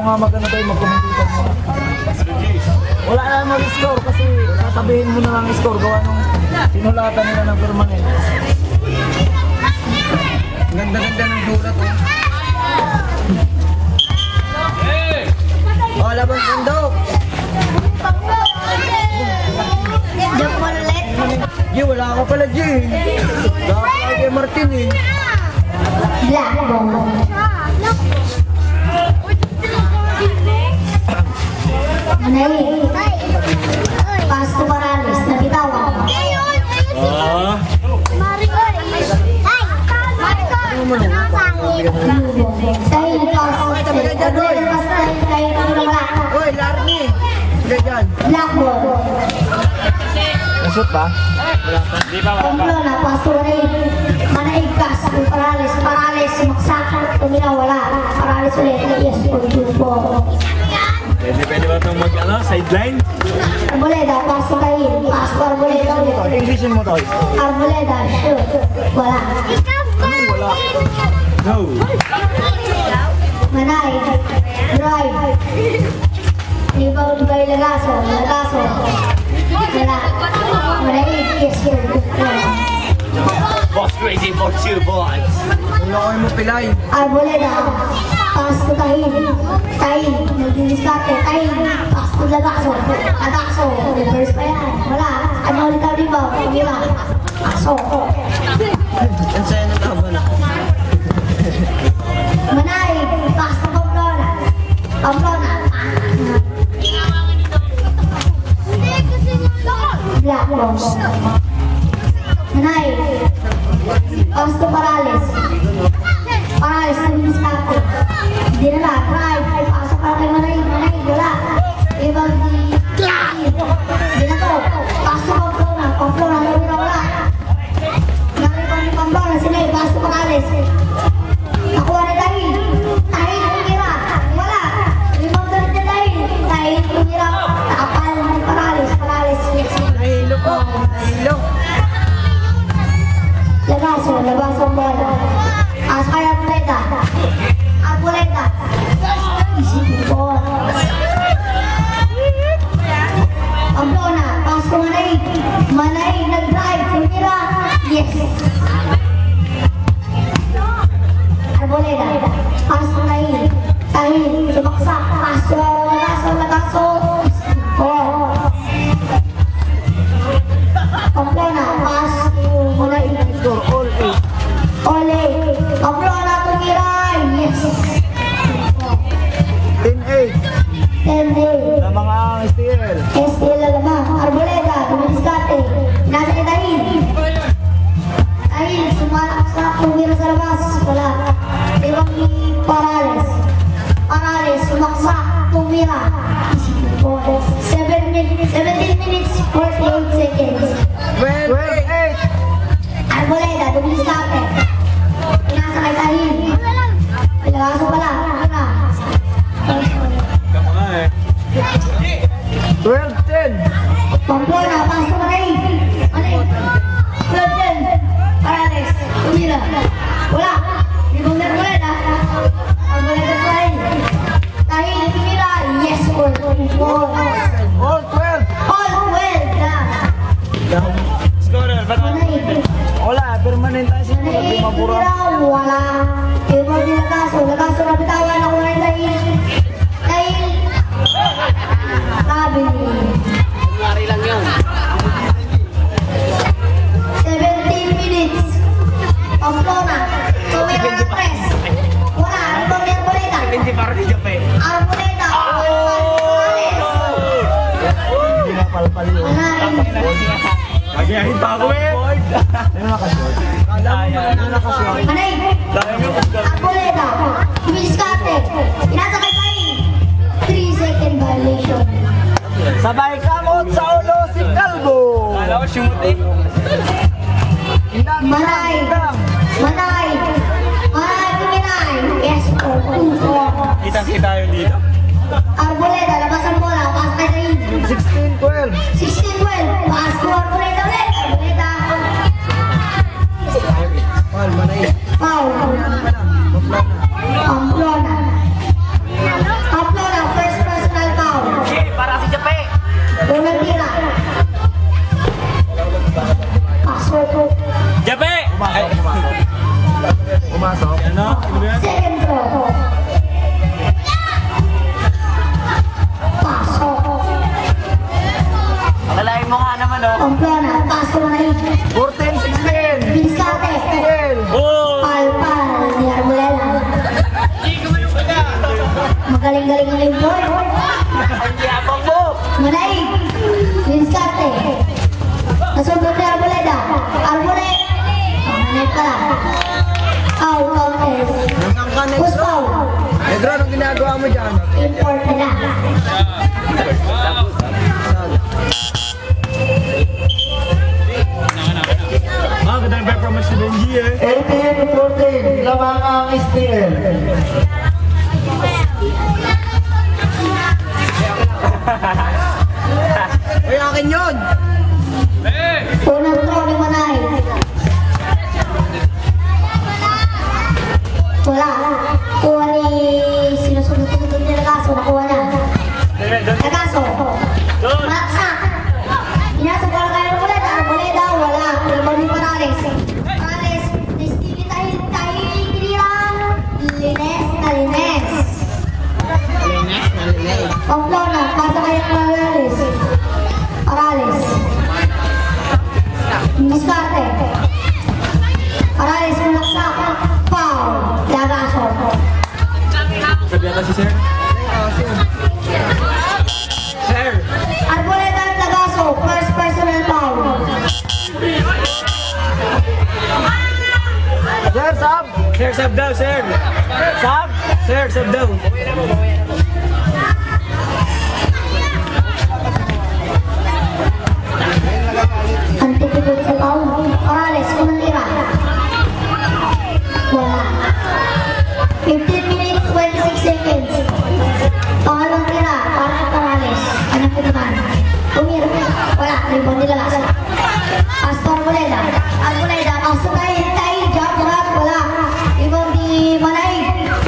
nga magano tayo, mag-commentator mo. Wala na mag-score kasi sasabihin mo na lang score gawa nung sinulatan nila ng permanent. Ganda-ganda ng sulat oh. Oh, labang bundok. Joke mo ulit. G, wala ka pala G. Dapat ka kay Martin eh. Black ball. Manay. Pasto Morales, nabitawan. Dahil pasto. Oy, Larny. Sige dyan. Black ball. Nashoot ba? Pamplona, pasto Manay. Manay Pasto Morales. Morales, magsakot. Tuminaw, wala. Morales ulit. Yes, po. Pwede ba itong sideline? Arboleda, pasto kayo. Pasto Arboleda ulit. Englishin mo tayo. Arboleda, shoot. Wala. Wala. No. Manay, drive. Rebound by Lagaso. Lagaso. Wala. Manay, yes, sir. Boss crazy for 2 points. Ulokoy mo pilay. Arboleda, pasto Tahin. Tahin, nagdidiskate. Tahin, pasto Lagaso. Lagaso, reverse pa yan. Wala. Ano ulit ang rebound? Wala. Paso. Ang saya ng taban. Manay, pasto Pamplona. Pamplona. Black balls. Manay, pasto Morales. Morales, nagdiskate. Hindi na lang. Drive. Pasok ka kay Manay. Manay, wala. Ibang di... Hindi na to. Pasto Pamplona. Pamplona, wala. Naribang ni Pamplona. Sila, pasto Morales. Nakuha na Tahin. Tahin, tumira. Wala. Limang ganit na Tahin. Tahin, tumira. Nakapal ni Morales. Morales, yes. Nahilo po. Nahilo. Lagaso, Lagaso ang bola. Asakay Arboleda. Arboleda. Isip po. Pamplona, pasto Manay. Manay, nag-drive. Tumira. Yes. Arboleda. Pasto Tahin. Tahin, sumaksak. Pasto, Lagaso, Lagaso. Oh. Pamplona, pasto Manay. Score all 8. Ole. Pamplona, tumira. Yes. 10-8 Tende. na mga STL. STL alam Arboleda, dumiskate. Nasa kay Tahin. Tahin, sumalak tumira sa labas. Wala. Ibang ni Morales. Morales, sumaksak, tumira. 17 minutes, 48 seconds. 12-8. Arboleda, dumiskate. Nasa kay Tahin. Lagaso pala. Tumira. Kama nga eh. 12-10. Pamplona, pasto Manay. Manay. 12-10. Morales, tumira. Wala. Libong na Arboleda. Arboleda Tahin. Tahin, tumira. Yes, all. All 12. All 12 na. Scorer, ba't Manay. Wala, permanent tayo siguro. Manay, Di mapura. tumira. Wala. Ibang ni Lagaso. Lagaso na bitawan ako na Tahin. Tahin. Sabi ni. 17 minutes. Pamplona. Tumira ng press. Wala. Ano bang ni Arboleda? hindi para di Jape? Arboleda. Hindi na palpal yun. Magayahin pa ako eh. Ano nakashort? Kala mo ano nakashort? Manay. Arboleda. Dumiskate. Inasa kay Tahin. 3-second violation. Sabay kamot sa ulo si Calvo. Kala ko shoot eh. Indang, Manay. indang. Manay. Manay tuminay. Yes, 2-4. Kitang-kita yun dito. Arboleda. Labas ang bola. Pass kay Tahin. 16-12. 16-12. Pass to Arboleda ulit. Arboleda. Paul, Manay. Foul. Ano ka na? Pamplona. Pamplona. Pamplona. Pamplona, Pasto Manay, 14-16. Biniscate, Oh! Palpal ni Arboleda. Magaling-galing ang employ. Yabang mo. Manay, Biniscate. Nasundot ni Arboleda. Arboleda. Manay pala. Out of S. Puspaw. Negro, anong ginagawa mo dyan? Import nila. Ganda ng performance ni Benji eh. 18-14. Lamang ang STL. Uy, akin yun! Unang throw ni Manay. Wala. Kuha ni sinusunod-sunod ni Lagaso. Nakuha na. Lagaso. Matsa. Inasok para kay Arboleda. Arboleda. Wala. Iba ni Parales. Parales. Destiny tayo tiniran. Lines na Lines. Pamplona. Pasa kay Parales. Parales. Discarte. Parales sumaksak. Foul. Lagaso. Sabi ata si Sir. Sir! Arboleda at Lagaso. First personal foul. Sir, sub. Sir, sub daw, sir! Sub. Sir, sub daw! Antipipit sa foul. Parales. Unang tira. Wala. 15 minutes, 26 seconds. Pangalawang tira. Para kay Parales. Anak ko naman. Tumira. Wala. Rebound nila Lagaso. Pastor Arboleda. Arboleda. Pastor tayo. Jump shot. Wala. Rebound di Manay.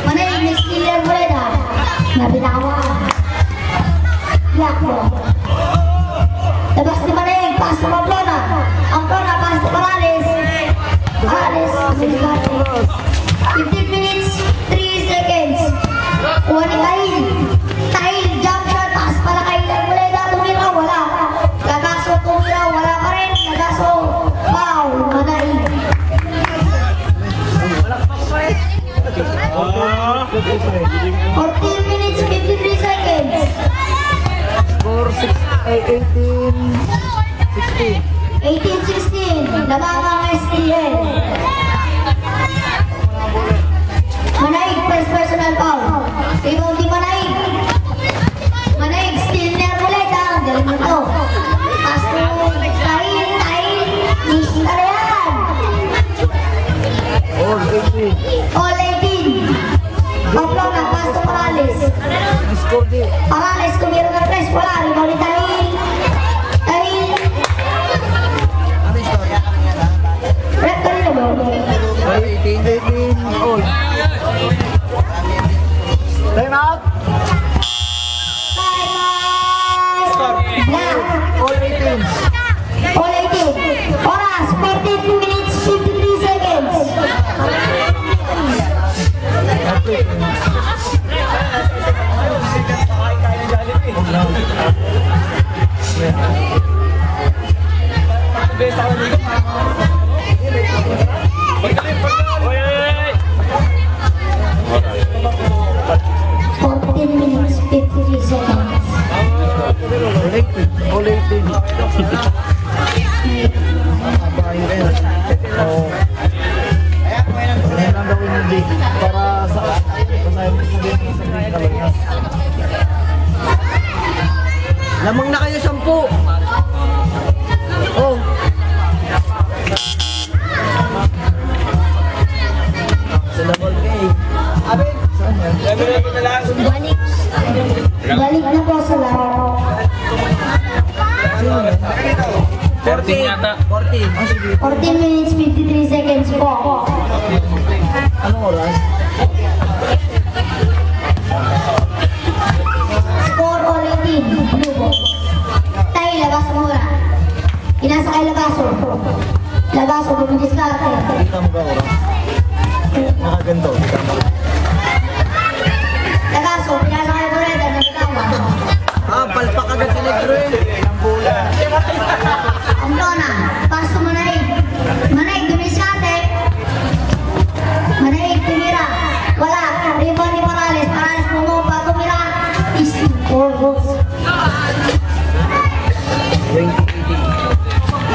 Manay. Next kill Arboleda. Nabitawa. Black ball. Labas ni Manay. Pastor Pamplona. Pamplona. Pastor Parales. Parales. 15 minutes, 3 seconds. Kuha ni Tahil. Tahil, jump shot. Taas pala kay Arboleda. Tumira, wala. Lagaso, tumira, wala pa rin. Lagaso, foul. Manay. 14 minutes, 53 seconds. Score 18-16. 18-16. Lamang ang STL. Manay, first personal foul. Rebound di Manay. Manay, steal ni Arboleda. Ang galing mo to. Pass to Tahil. Miss ka na yan. All 18. All 18. Pamplona, pass to Parales. Score di. Parales, tumira ng press. Wala. Rebound ni Tahil. Tahil. Rep ka rin ba? 18 all. Time out. Time out. Black. All 18. All 18. Oras, 14 minutes, 53 seconds. Oy, oy, oy! 14 minutes, 53 seconds. All 18. Abahin kayo. Oo. Ayan ang gawin mo, Jake. Para sa... Pasahin mo sabihin mo sabihin talaga. Lamang na kayo 10. Oh. Sa double K. Abin. Saan yan? Balik na po sa laro. Sino yan? 14 yata. 14. Ah, sige. 14 minutes, 53 seconds po. Anong oras? Score all 18. Blue ball. Tayo, labas mo muna. Inasa kay Lagaso. Lagaso, bumidiscarte. Kita mo ba oras? Nakaganto. Tama. Lagaso, pinasa kay Arboleda. Nagtawa. Ah, palpak agad si Negro eh. Ang bola. Ang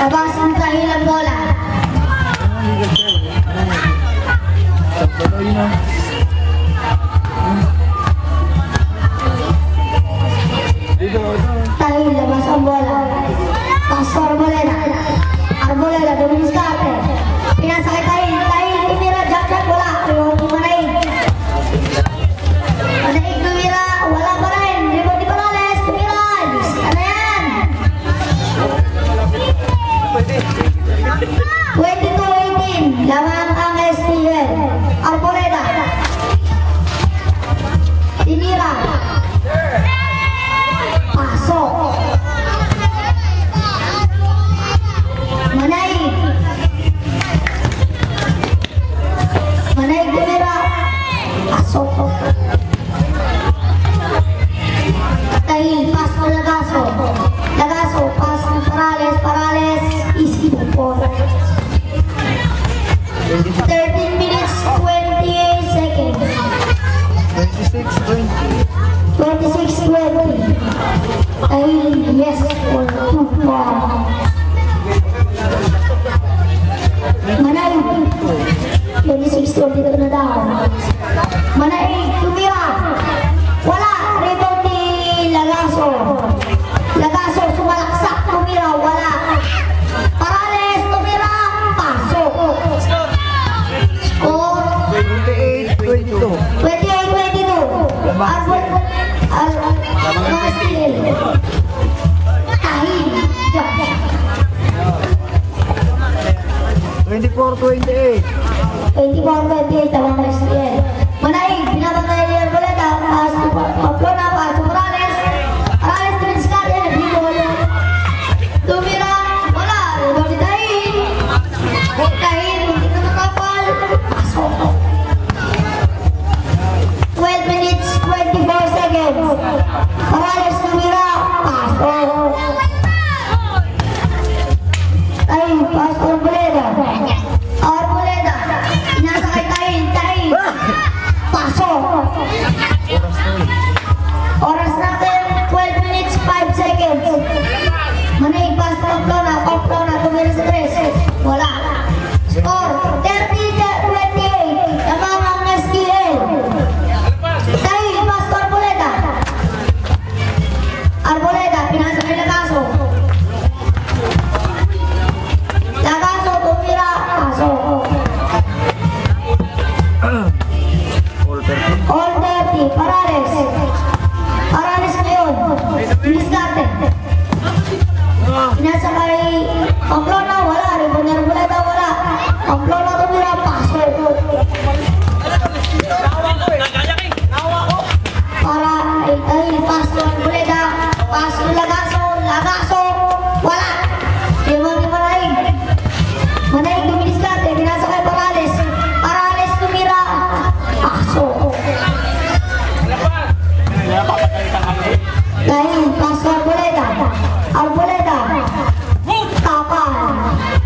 Labas ang dahil ang bola. Tuloy na. Dito, Dahil labas ang bola. Paso Arboleda. Arboleda, Dominis Carte. Pinasakay Tahil tumira, jack bola. Rebound ni Manaig. Manaig tumira, wala pa rin. Rebound ni Parales, tumira. Ano yan? 22-18. Lamang ang STL. Arboleda. Tinira. Pasok. Manaig. Manaig tumira. Pasok. Tahil, pas ko Lagaso. Lagaso, pas ni Parales. Parales, easy po. 13 minutes, 28 seconds. 26-20. 26-20. Tahil, yes, for 2 Manaig. 26-20 na daw. Manaig, tumira. Wala. Rebound ni Lagaso. Lagaso, sumalaksak. Tumira. Wala. Parales, tumira. Pasok. Score. 28-22. 28-22. Marcel. Tahil. 24-28. 24-28 tawang STL. Manaig, pinapatay ni Arboleda, Pamplona, Paso Morales, Morales, Dominis Carte, Bicol. Tumira, wala, rebound ni Tahil. Tahil, hindi na nakapal. Pasok. 12 minutes, 24 seconds. Morales, tumira, pasok. Tahil, pasok Arboleda. Arboleda, inasakay Tahil. Pasok. Oras natin, 12 minutes, 5 seconds. Manaig, pas Pamplona, tumira sa 3. Wala. Score, 30-28. Lamang ang STL. Tahil, pas Arboleda. Arboleda, pinasakay Lagaso. Lagaso, tumira, pasok. All 30, Parales. Parales ngayon. Biscate. Pinasakay Pamplona, wala. Rebound ni Arboleda, wala. Pamplona tumira, pasok. Para Tahil, paso Arboleda, paso Lagaso, Lagaso, wala. Rebound ni Manaig. Manaig, Dominis Carte, pinasakay Parales. Parales tumira, pasok. Tahil, paso Arboleda. Arboleda. Tapal.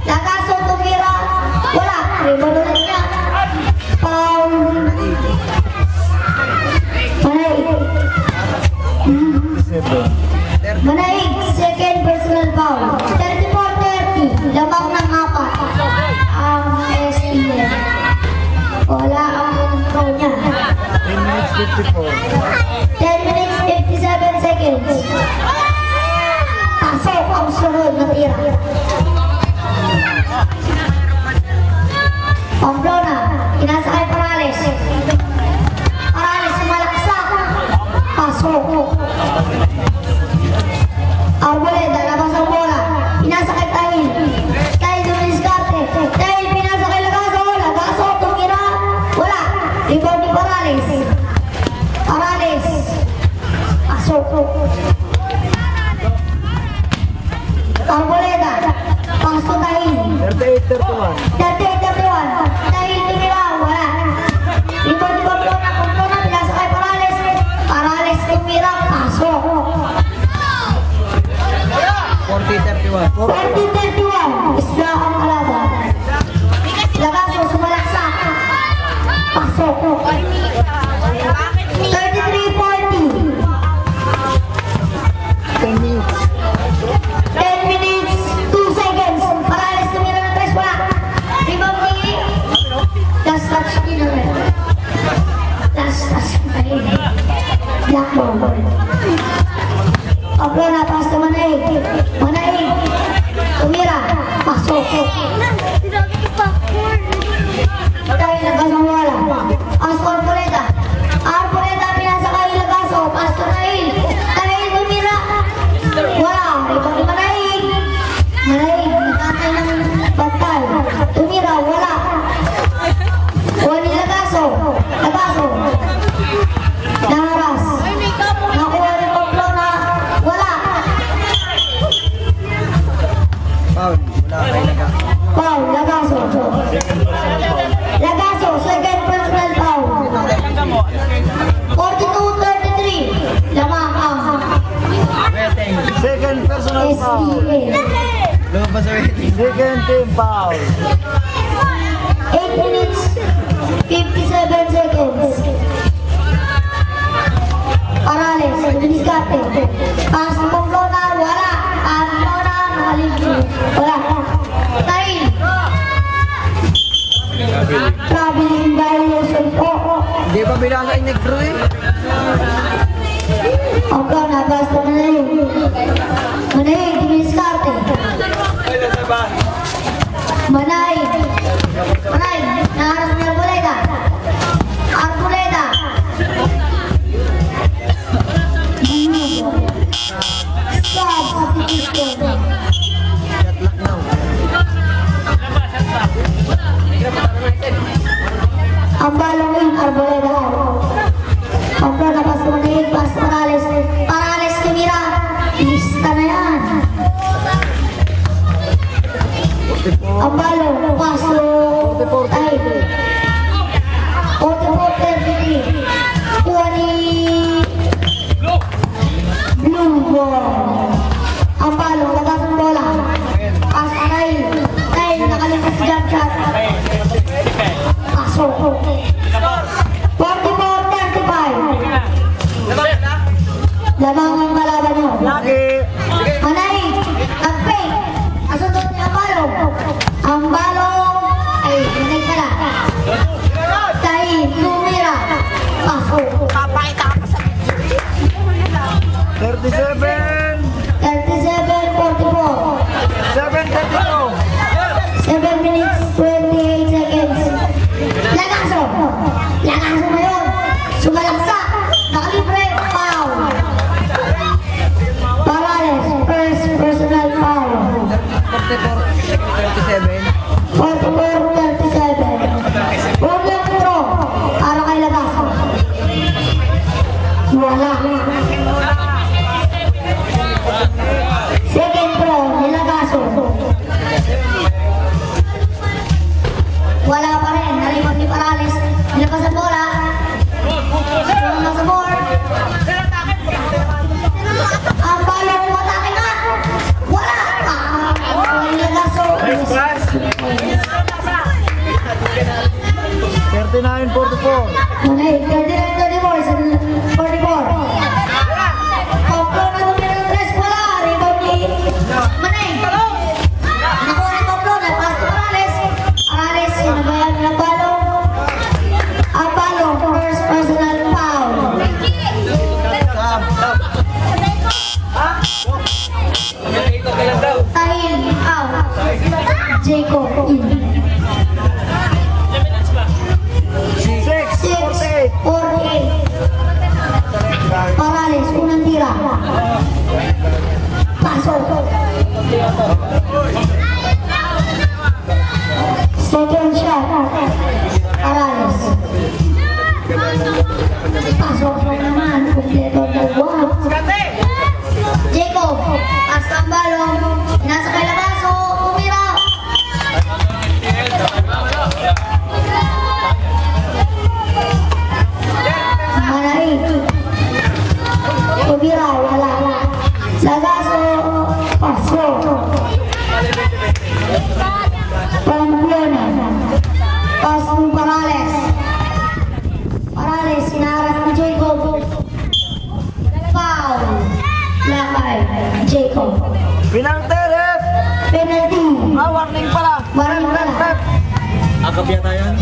Lagaso tumira, wala. Rebound ulit niya. Foul. Manaig. Manaig, second personal foul. 34-30. Lamang ng 4. Ang STL. Wala ang throw niya. 10 minutes 54. 10 minutes, 57 seconds. Pasok ang sunod na tira. Pamplona, inasakay Parales. Parales, sumalaksak. Pasok. Arboleda, labas ang bola. Inasakay Tahil. Tahil, Dominis Carte. Tahil, pinasakay Lagaso. Lagaso, tumira. Wala. Rebound ni Parales. Parales. Pasok. Arboleda. Paso Tahil. 38-31. 38-31. Tahil tumira. Wala. Rebound ni Pamplona. Pamplona, pinasakay Parales. Parales tumira. Pasok. 40-31. 40-31. Isla ang alaga. Lagaso, sumalaksak. Pasok. 33-40. 10 minutes. 10 minutes, 2 seconds. Pasok. Tayo nagkasang wala. Pastor Arboleda. Arboleda pinasa kay Lagaso. Pastor Nail. Nail bumira. Wala. Ibang Manaig. Manaig. Nagkatay ng bantay. Tumira. Wala. Wali Lagaso. Lagaso. Naharas. Nakuha rin komplo na wala. Paul, wala kay Laga. Paul, Lagaso. Lagaso, second personal foul. 42-33. Lamang ang Second personal foul. SDA. Lumabas sa rating. Second team foul. 8 minutes, 57 seconds. Parales, Diniscate. Pas Pamplona, wala. Pamplona, nakaligid. Wala. Tail. Traveling violation po. Hindi pa binasa yung negro eh. Pamplona, basta na yun. Manay, Diniscate. Manay. Manay, naharap ni Arboleda. Arboleda. Stop, substitution. Ang balong yun, Arboleda. Pamplona, pas Manay, pas Parales. Parales, Kimira. Lista na yan. Ang balong, paso. Ay. 44-33. Kuha ni Blue ball. Ang balong, labas ng bola. Pas Aray. Ay, nakalimutan si jump shot. Paso. 44-35. Lamang ang kalaban nyo. Lagi. Manay, ang fake. Asunod niya ang balong. Ang balong ay manay pala. Tayo, tumira. Paso. 37. 37-44. 7:32. 7 minutes, 28 seconds. Lagaso. Lagaso na yun. Sumalaksa. Nakalibre. Foul. Parales. First personal foul. 44-37. 44-37. Problem throw. Para kay Lagaso. Wala. Second throw ni Lagaso. Wala pa rin. Nalimot ni Parales. Nilabas ang bola. Tulong sa board. Ang balong matake nga. Wala. Ang Lagaso. 39-44. Manay, 39-34. 44. Pamplona tumira ng tres. Wala. Rebound ni Manay. Nakuha ni Pamplona. Pass to Parales. Parales, sinabayan ng balong. Ang balong, first personal foul. Tahil, out. Jacob, in. 6:48. 48. Parales, unang tira. Pasok. Second shot. Parales. Pasok na naman. Kompleto na one. Jacob, pasta ang balong. Nasa kay Lagaso. Umira. Manay. Umira. Wala. Lagaso. Pasok. Pamplona. Pas ng Parales. Parales, sinaharap ni Jacob. Foul. Lakay. Jacob. Penalty ref. Penalty. Warning pala. Warning pala. Ref. Akap yata yan.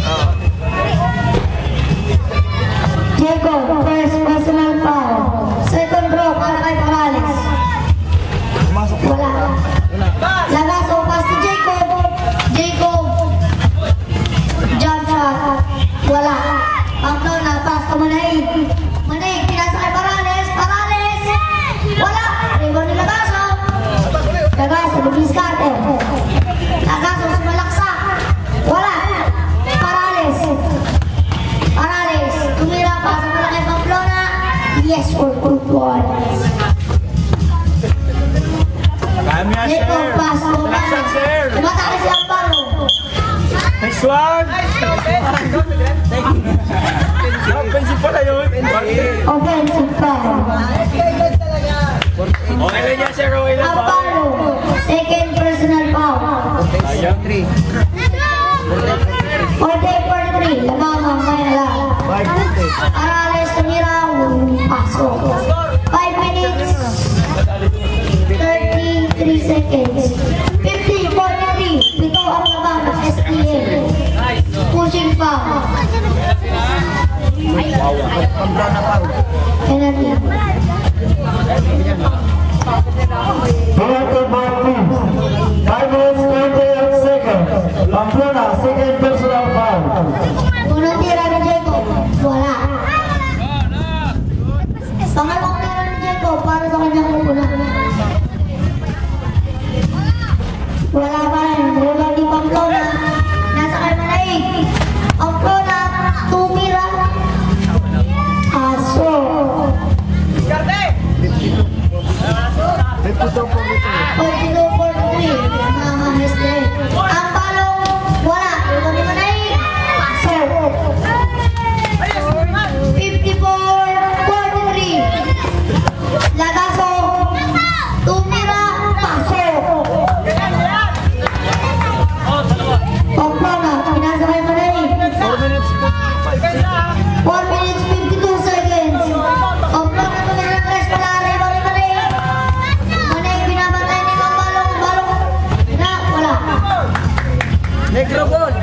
Jacob, first personal foul. Second draw para kay Parales. Masuk. Wala. Lagaso, pass to Jacob. Next one! Offensive pala yun. Offensive foul. Okay lang yan, Sir Roy. Apollo, second personal foul. Ayun. 48-43, Labamang Mayala. Parales, tumira, paso. 5 minutes, 33 seconds. 50-43, Pito ang Labamang, STA. Pushing foul. Penalty. Penalty by teams. 5 minutes 28 seconds. Pamplona, second personal foul. Unang tira ni Jacob, wala. Pangalawang tira ni Jacob, para sa kanyang kupunan. Wala pa rin, rebound ni Pamplona. Nasa kay Manaig. Pamplona, tumira. Aso. 42-43, mga hestre. Ang palong, wala. Rebound ni Manaig. Aso. 54-43. Lagaso. Tumira. Paso. Pamplona, pinasa kay Manaig. 4 minutes 4 minutes 52 seconds. Pamplona, tumira ng press pala. Rebound ni Manaig. Manaig, binabatay ni Pambalong. Balong. Na, wala. Negro ball.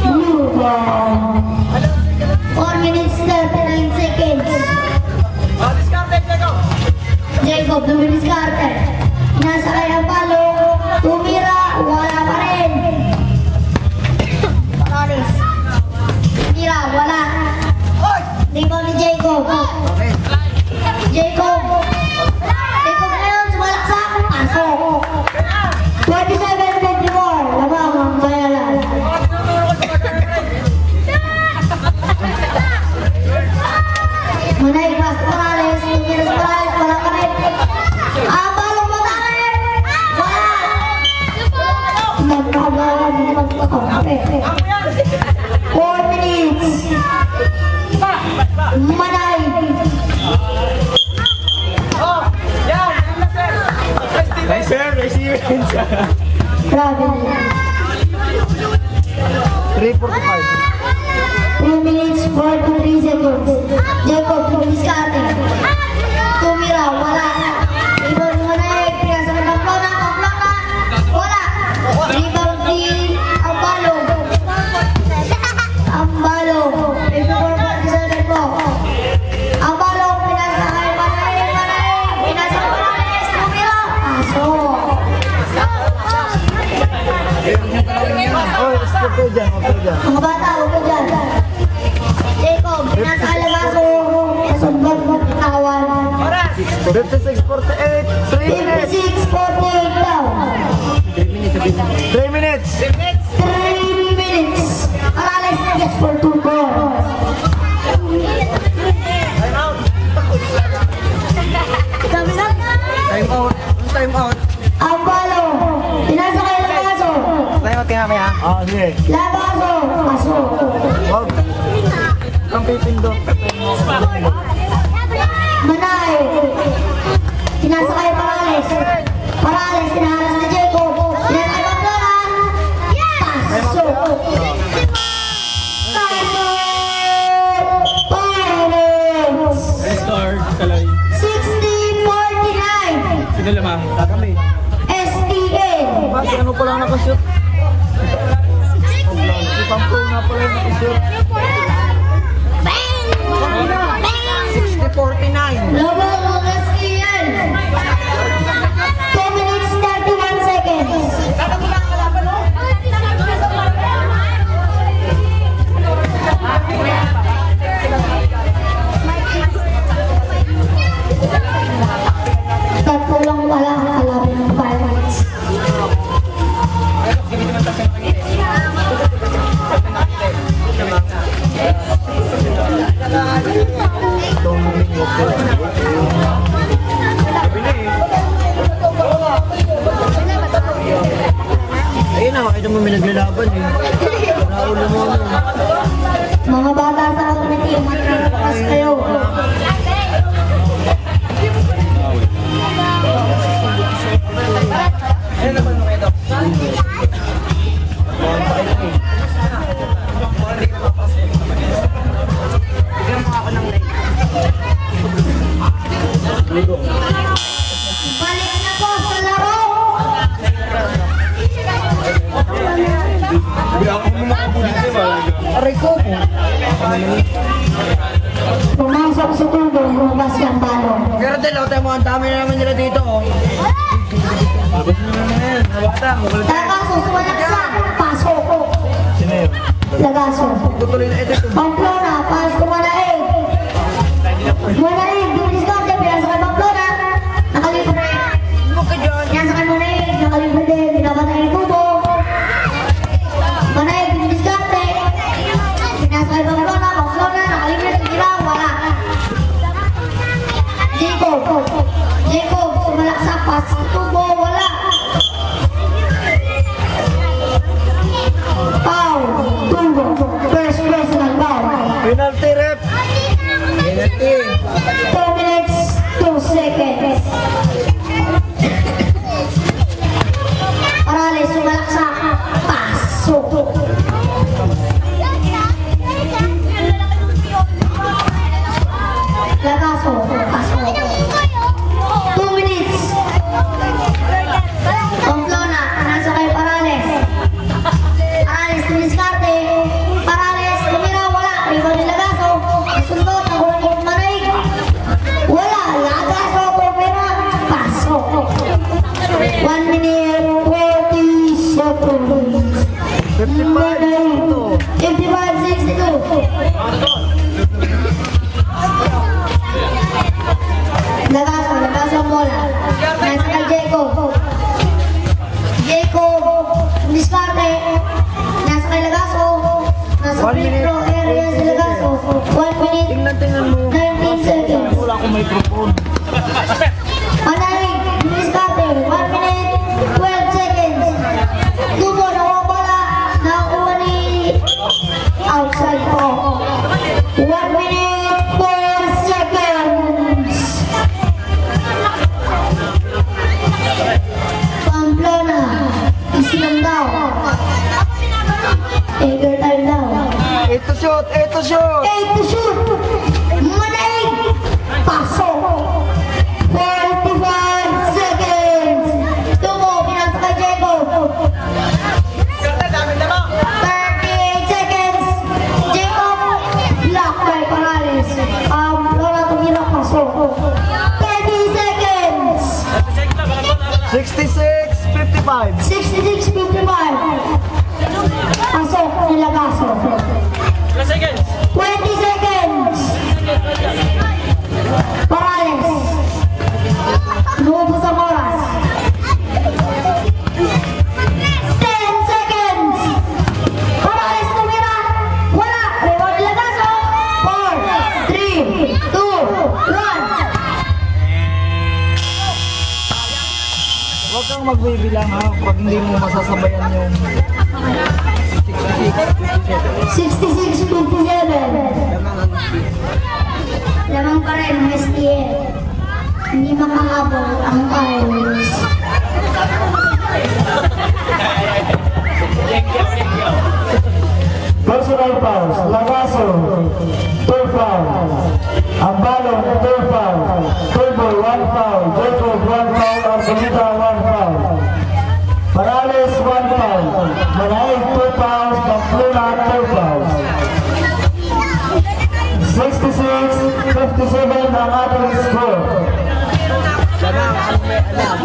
Blue ball. 4 minutes 39 seconds. Jacob, dumidiskarte. Nasa kay Apollo. Tumira. Wala pa rin. Parales. Tumira. Wala. Rebound ni Jacob. Jacob. Jacob ngayon. Sumalaksak. Pasok. 27-24. Labamang Bayalan. Manaig pas Parales. Tumira sa Parales. Wala pa rin. Balong Matane. Wala. Magkagalan. Magkakampi. 4 minutes. Manaig. Hey, Sir, receiving. Grabe. 3:45. 3 minutes 43 seconds. Jacob, dumidiskarte. Tumira, wala. Rebound ni Manaig. Pinasa ng Pamplona. Pamplona. Wala. Rebound ni Ambalo. Ambalo. 54-47 po. Ambalo, pinasa kay Manaig. Manaig. Pinasa kay Parales. Tumira. Aso. Oh, stop kayo dyan, huwag kayo dyan. Mga bata, huwag ka dyan. Jacob, pinasa kay Lagaso. Kasundot mo katawan. 56-48, 3 minutes. 56-48 daw. 3 minutes. 3 minutes. Parales, yes for 2 goals. Time out. Time out. Ambalo, pinasa kay Lagaso. Time out kaya maya. Ah, sige. Lagaso, paso. Huwag. Ang pipindot. Manay, pinasa kay Parales. Parales, pinaharas ni Jacob. Pinasa kay Pamplona. Paso. Parales. Star. Kalay. 60-49. Sino lamang? Kami. STL. Bakit ano pa lang nakashoot? Si Pamplona pa lang nakashoot. 60-49. Labang STL. 2 minutes 31 seconds. Tatlo lang pala ang kalaban ng Pirates. laban eh. Naulo mo ano. Mga bata sa community, matatakas kayo. Balik na po sa laro! Aray ko po. Pumasok sa tubo, lumabas yung balon. Pero Del, tayo mo, ang dami na naman nila dito oh. Labas mo naman yan, mga bata. Lagaso, sumalaksa, pasok ko. Sino yun? Lagaso. Tutuloy na ito. Pamplona, paas ko manaig. Manaig, bilis ka, pinasa kay Pamplona. Nakalibre. Pinasa kay Manaig, nakalibre din, pinapatay ng tubo. Manaig, bilis ka, pinasa kay Pamplona, nakalibre, tigila, wala. Jacob, sumalaksa, paas sa tubo, wala. Foul, tubo, first personal foul. Penalty rep. Penalty. 2 minutes, 2 seconds. Parales, sumalaksa, pasok. Lagaso, pasok. 2 minutes. Pamplona, nasa kay Parales. Parales, tumiskarte. Parales, tumira, wala. Rebound ni Lagaso. Sundot, nakulang yung Manaig. Wala, Lagaso, pera. Pasok. 1 minute, 40 seconds. 55-62. Lagaso ang bola. Nasa kay Jacob. Diskarte. Nasa kay Lagaso. Nasa free throw area si Lagaso. 1 minute, Tingnan mo. 19 seconds. Wala akong microphone. Manaig, diskarte. 1 minute, 12 seconds. Tubo, nakuha bola. Nakakuha ni outside po. 1 minute, 4 seconds. Pamplona, isilang daw. Taker time daw. Ito shoot, ito shoot. 8 to shoot. Manaig, pasok. 45 seconds. Tumo, pinasa kay Jacob. 38 seconds. Jacob, block by Parales. Pamplona, tumira, pasok. 30 seconds. 66-55. 66-55. Pasok ni Lagaso. 20 seconds. Parales. Lumabas ang oras. 10 seconds. Parales tumira. Wala. Reward ni Lagaso. 4, 3, 2, 1. Huwag kang magbibilang ha, pag hindi mo masasabayan yung 66-57. Lamang pa rin ang STL. Hindi makahabol ang Irish. Personal fouls, Lagaso, 2 fouls. Ambalon, 2 fouls. Turbo, 1 foul. Jacob, 1 foul. Arbolita, 1 foul. Parales, 1 foul. Manaig, 2 fouls. Pamplona, 2 fouls. 66-57 ang ating score. Sana ang may alam.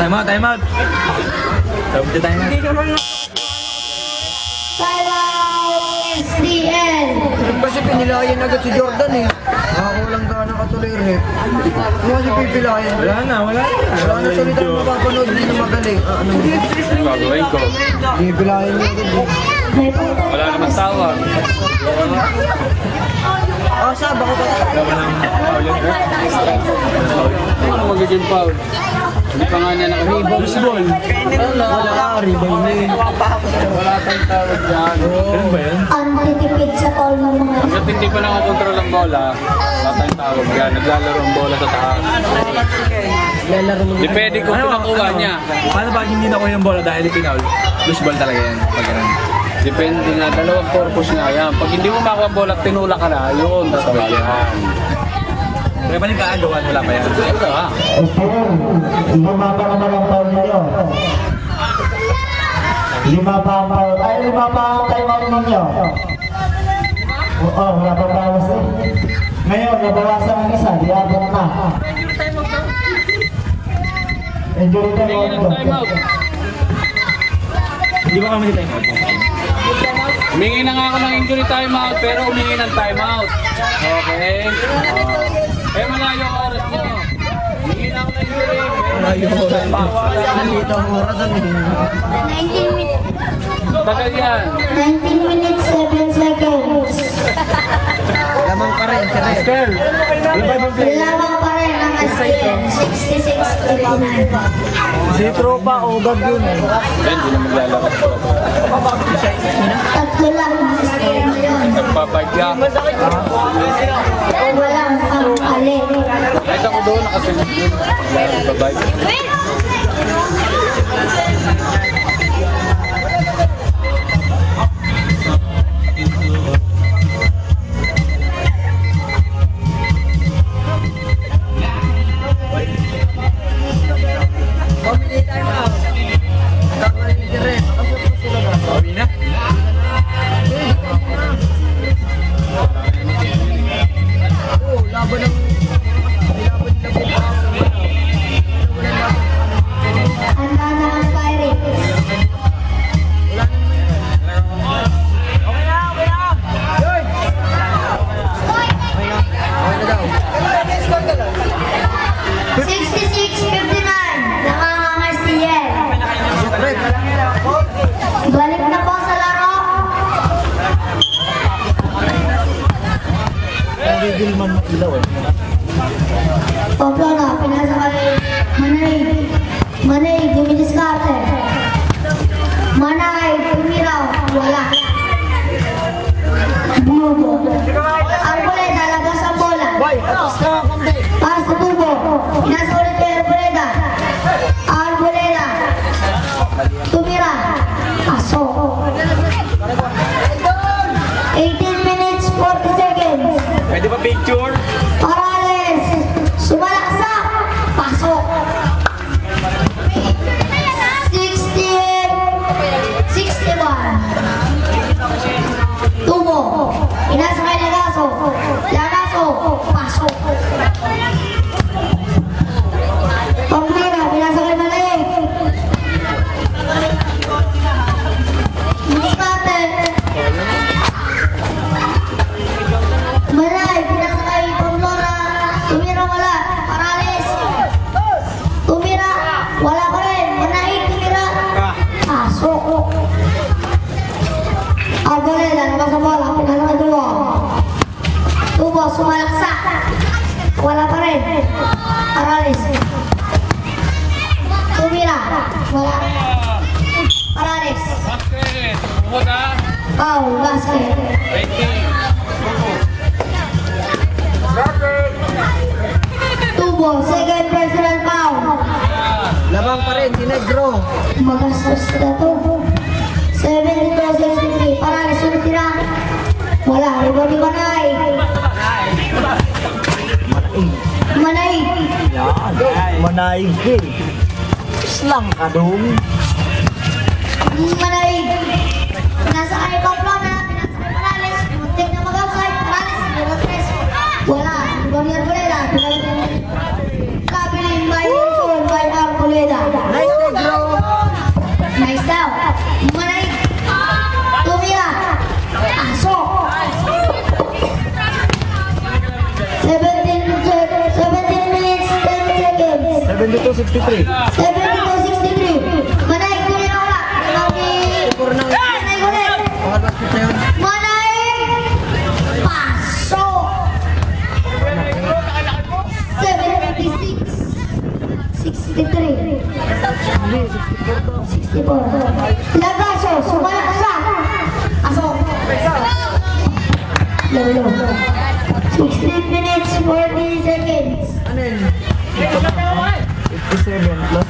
Time out, time out. Sabi time out. Time out is the end. Kasi pinilayan agad si Jordan eh. Nakakulang ka na katuloy rin. Ano kasi pipilayan? Wala na. Wala na salita na mapapanood din na magaling. Ano mo? Gagawin ko. Pipilayan mo agad eh. May punta. Wala naman tawag. Saba ko ba? Ano magiging foul? Hindi pa nga niya naka-rebound. Baseball. Wala, rebound na eh. Wala tayong tawag dyan. Ganun ba yan? Antitipid sa tol ng mga Hanggat hindi pa nakakontrol ang bola, wala tayong tawag dyan. Naglalaro ang bola sa taas. Depende kung pinakuha niya. Paano pag hindi nakuha yung bola dahil ipinaul? Loose ball talaga yan. Pag ganun. Depende nga, dalawang purpose nga yan. Pag hindi mo makuha ang bola, tinula ka na, yun, tatawag yan. Kaya ba yung kaagawan? Wala pa yan. Ito ha. Lima pa naman ang foul ninyo. Lima pa ang foul. Ay, lima pa ang time out ninyo. Oo, wala pa bawas eh. Ngayon, nabawasan ang isa. Diabot na. Injury time Tingin ng out. timeout. Hindi ba kami time out? Humingi na nga ako ng injury timeout, pero humingi ng timeout. Okay? Malayo ang oras nyo. Humingi na ako ng injury, pero Malayo ang oras. Nandito ang oras. 19 minutes. tagal yan. 19 minutes 7 seconds. Lamang pa rin, sir. Lamang pa rin ang SPN. 66-59. Si Tropa, Ogag yun eh. Hindi na maglalaro. Tatlo lang ang SPN ngayon. Nagpapadya. Walang ang alin. Kahit ako doon, nakasunod yun. Bye-bye. Bawi na. Handa na ang Pirates. Nangangangas si Yen. Balik na po sa laro. Nagigil man ilaw eh. Pamplona, pinasa kay Manay. Manay, dumidiskarte. Manay, tumiraw. Wala. Bubo. Arboleda, labas ang bola. Boy, atas ka kundi. Pass to Bubo. Pinasa ulit kay Arboleda. Arboleda. Tumira. Paso. 18 minutes, 40 seconds. Pwede ba picture? Parales. Sumalaksak. Pasok. 61. Tubo. Inasa kay Lagaso. Lagaso. Pasok. Pamplina. Pinasa kay Malay. Muscate. Malay. Pinasa kay Pamplona. Tumira wala. Parales. Tumira. Wala pa rin. Manahig. Tumira. Pasok. Arboleda, nabas ang bola, pinasa kay Tubo. Tubo, sumalaksak. Wala pa rin. Parales. Tumira. Wala. Parales. Basket. Pumunta. Foul, basket. 20. Tubo, second personal foul. Lamang pa rin, si Negro. Magastos na to. 72-63. Parales, ulit tira. Wala. Rebound ni Manay. Manay. Yan. Manaig eh. Islang ka dong. Manay. Nasa kay Pamplona. Pinasa kay Parales. Muntik na mag-outside. Parales. Meron tres. Wala. Rebound ni Arboleda. Kabiling by Wilson by Arboleda. 72-63. 72-63. Manay, kunin na wala. Puro na. Manay, kunin. Pangalawang shoot na yun. Manay! Paso! 76-63. 64. Lagaso, sumala ka sa. Aso. Lalo. 16 minutes, 40 seconds. Ano yun? 57 plus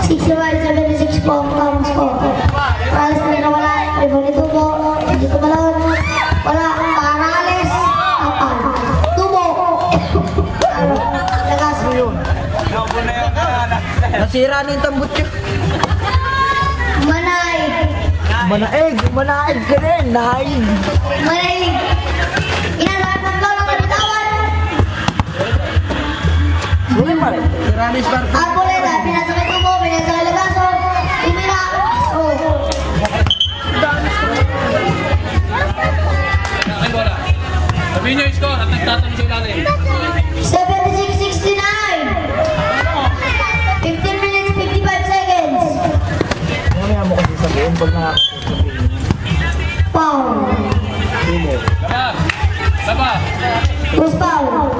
65-76 po ang tamang score. Paralis na nawala. Ibon ito po. Hindi ko malawag. Wala. Paralis. Kapal. Tubo. Lagaso. Nasira na yung tambut yun. Manay. Manaig ka rin, naig. Manay. Inalaman mo lang ang bitawan. Huli pa rin. Sira na yung Spartan. Arboleda. Pinasakay tubo. Pinasakay lagaso. Tumira. Oh. Ay, bola. Sabihin niyo yung score at nagtatanong sa ilalim. 76-69. 15 minutes, 55 seconds. Mamaya mo kasi sabihin pag nakakasabihin. Foul. Huli. Laba. Who's foul?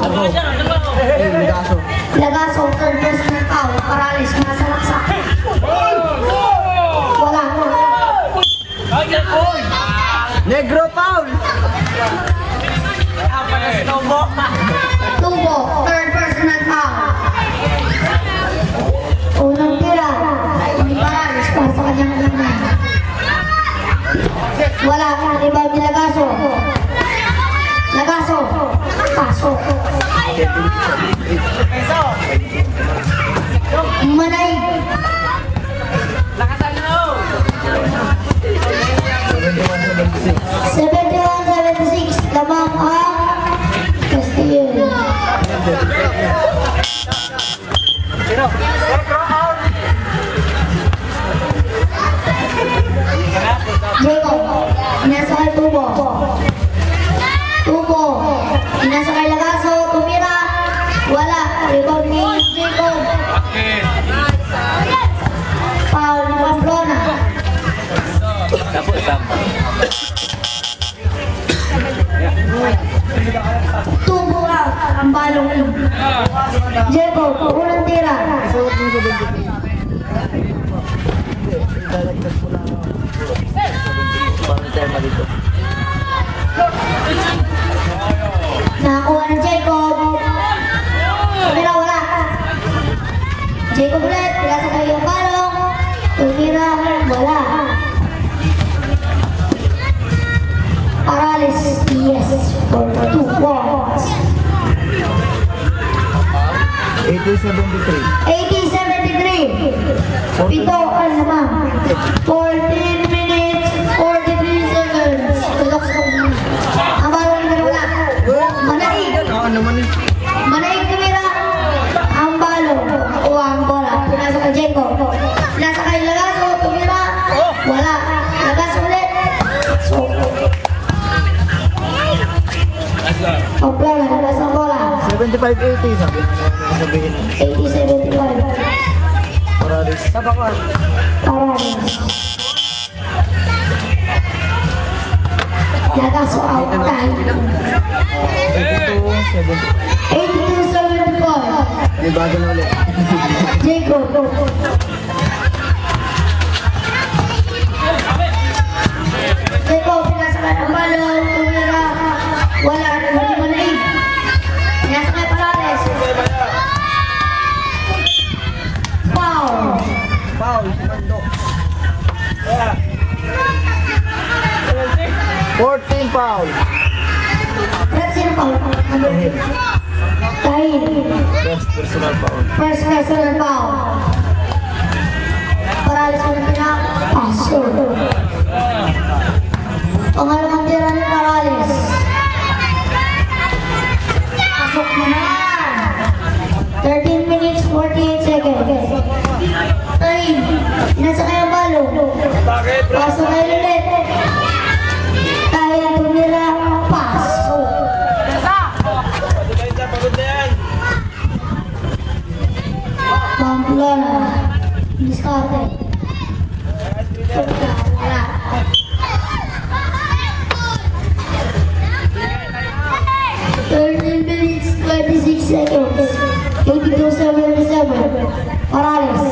Eh, ligaso. Lagaso, third person ng foul. Paralis, nasa laksa. Wala. Negro foul! Tubo, third person ng foul. Unang tira. Hindi paralis, para sa kanyang alam. Wala. Rebound ni Lagaso. Lagaso. Paso. Manay. Seventy-one, 76. Lamang ang Castillo. Jacob, inasakay Tubo. Tubo, inasakay Lagaso, tumira. Wala, rebound ni Jacob. Bakit? Foul ni Pamplona. Tubo out, ang balong. Jacob, unang tira. Suot mo sa 23. Idalagdag mo lang. Parang tema dito. Nakakuha ng Jacob. Tumira, wala. Jacob ulit, pinasa tayo yung balong. Tumira, wala. Paralis, yes, for 2 points. 80-73. 80-73. Pito, ano naman? 14 minutes, 43 seconds. Tulok sa kanya. Ang balong na wala. Manaig. Ano naman yun? Manaig tumira. Ang balong. Nakuha ang bola. Pinasa kay Jacob. Pinasa kay Lagaso. Tumira. Wala. Lagaso ulit. So, Pamplona. Lagas ang bola. 75-80 sabihin. 80-75. Paralis. Tabakar. Paralis. Lagaso out time. 82-70. 82-75. May bago na ulit. Jacob. Jacob, pinasakay ang balon. Tumira. Wala. Hindi manaig. Pinasakay Paralis. Foul. Foul, si Mando. 14 foul. Red sino foul? Tahil. Best personal foul. First personal foul. Paralis mo na pinapaso. Pangalawang tira ni Paralis. Pasok mo na. 13 minutes, 48 seconds. Tahil. Inasakay ang balong. Pasok kayo ulit. Tahil tumira. Paso. seconds. 82-77. Parales,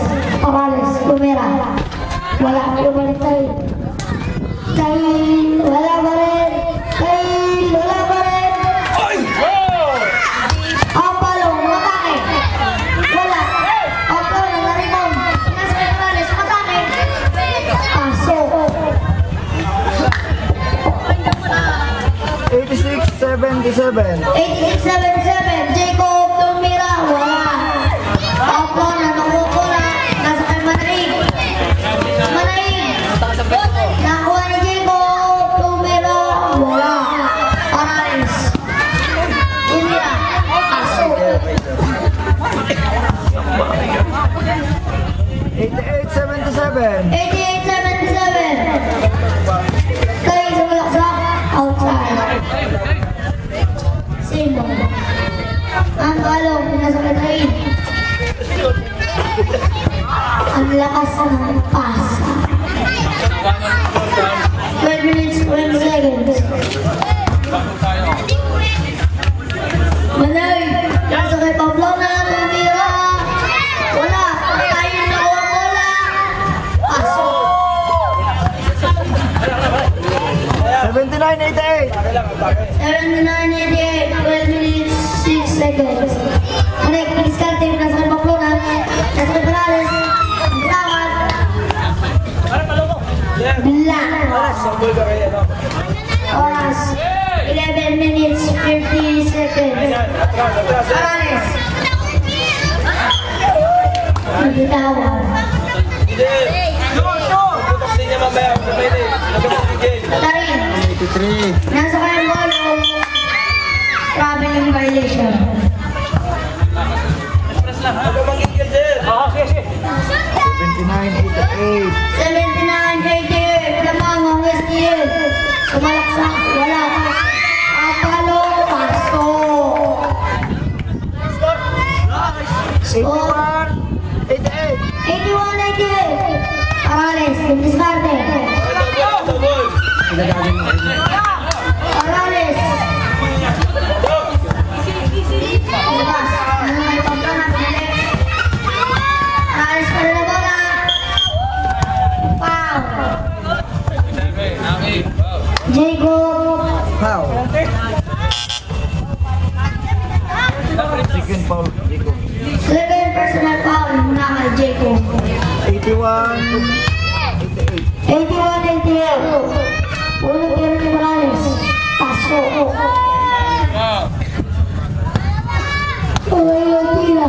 Lumera. Wala, bumalik tayo. Tayo, wala pa rin. Ang balong, matake. Wala. Ang balong, naribong. Nasa kay Parales, matake. Pasok. 86-77. 86-77, Jacob Lumira, wala. Opo, nakukula, nasa kay Manaig. Nakuha ni Jacob Lumira, wala. Parales. Lumira, pasok. 88-77. 88-77. Kayo sa malaksak, outside. Sino? Ang balong, nasa kay ang lakas ng pasa. 12 minutes, 20 seconds. Manay, nasa kay Pablo na tumira. Wala, tayo na wala. Pasok. 79-88. 79-88, 12 minutes, 6 seconds. Manay, diskarte, nasa kay Pablo na. Nasa kay Parales. Bilawan. Oras, 11 minutes, 50 seconds. Parales. Bilawan. Tarin. 83. Nasa kayang bolong. Traveling violation. 79-88. 79-88, lamang ang STL. Sumalaksak, wala. Apalo, paso. Score, 81-88. 81-88. Parales, diskarte. Parales. Labas, ano may pagkana, pinili. Parales pa rin na bola. Foul. Jacob. Foul. Second foul. Jacob. Second personal foul muna kay Jacob. 81-88. 81-88. Unang tiro ni Morales. Pasok. Uy, yung tira.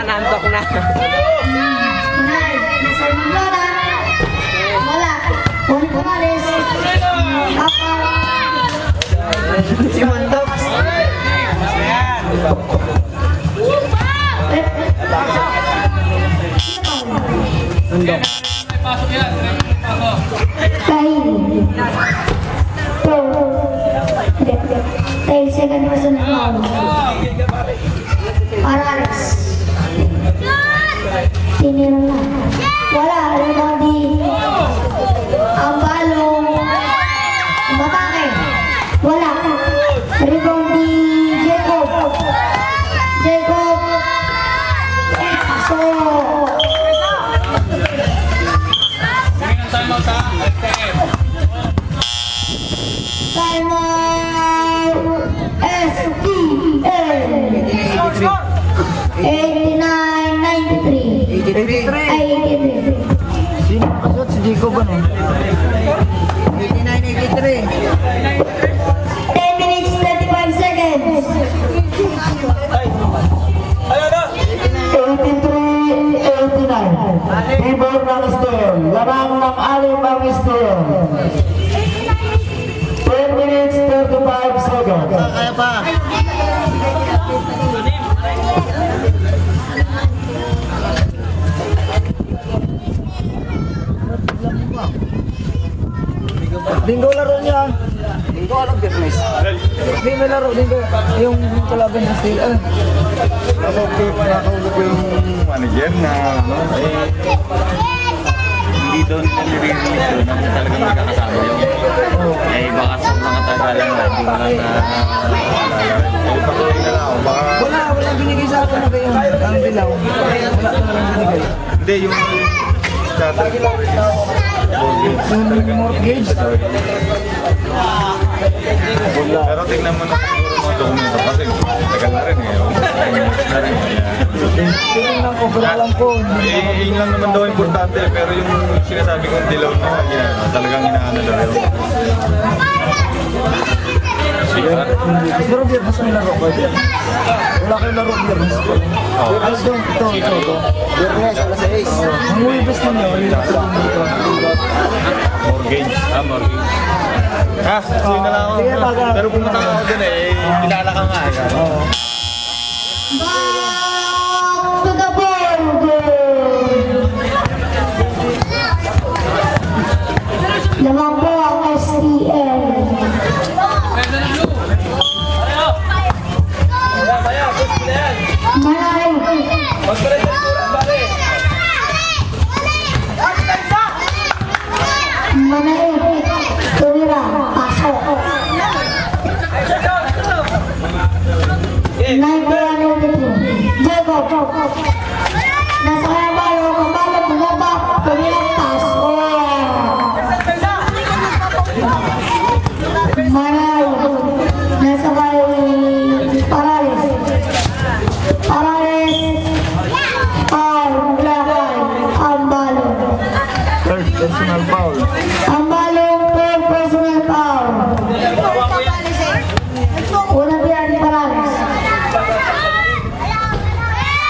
Nantok na. Manay, nasa Maglona. Wala. Unang Morales. Apa. Si Mondox. Pasok yan. Pasok. Kain. Tayo second person foul. Parales. Tinira na. Wala. Rebound di. Ang balong. Batake. Wala. Rebound di Jacob. Jacob. Pasok. Tingin ang timeout ha. FTM. Timeout. STL. 89-93. 83. Sino kasot? Si Jacob ano? 89-83. 10 minutes, 35 seconds. 83-89. Tibor ng Steel. Lamang ng alim ang Steel. 10 minutes, 35 seconds. Kaya pa. Linggo laro niya. Linggo alam Birmes. Hindi may laro linggo. Yung kalaban ng Steel. Nakausap ko yung manager na hindi doon nire-release doon na talagang magkakasama yung baka sa mga tagalan na hindi mo lang na Hindi, yung shuttle. Mortgage. Pero tingnan mo na siguro mga dokumento kasi tagal na rin eh. Na rin. Tingnan ko, wala lang po. Yun lang naman daw importante pero yung sinasabi kong dilaw na talagang inaano na rin. Siguro biyernes may laro ko. Wala kayong laro biyernes. Ayos doon, ito. Biyernes, alas 6. Ang Webes ninyo, Mortgage. Mortgage. Yun na lang ako. Sige, baga. Pero pumunta ako dun kilala ka nga. Back to the ball game. Lamang po ang STL. Manay. Manay. Tumira. Pasok. 9-2. Jacob. Nasa kaya balo. Kabalo. Bumaba. Tumira. Pasok. Manay. Nasa kay Parales. Ambalo. third personal foul. Ambalo per personal foul. Unang biyan Parales.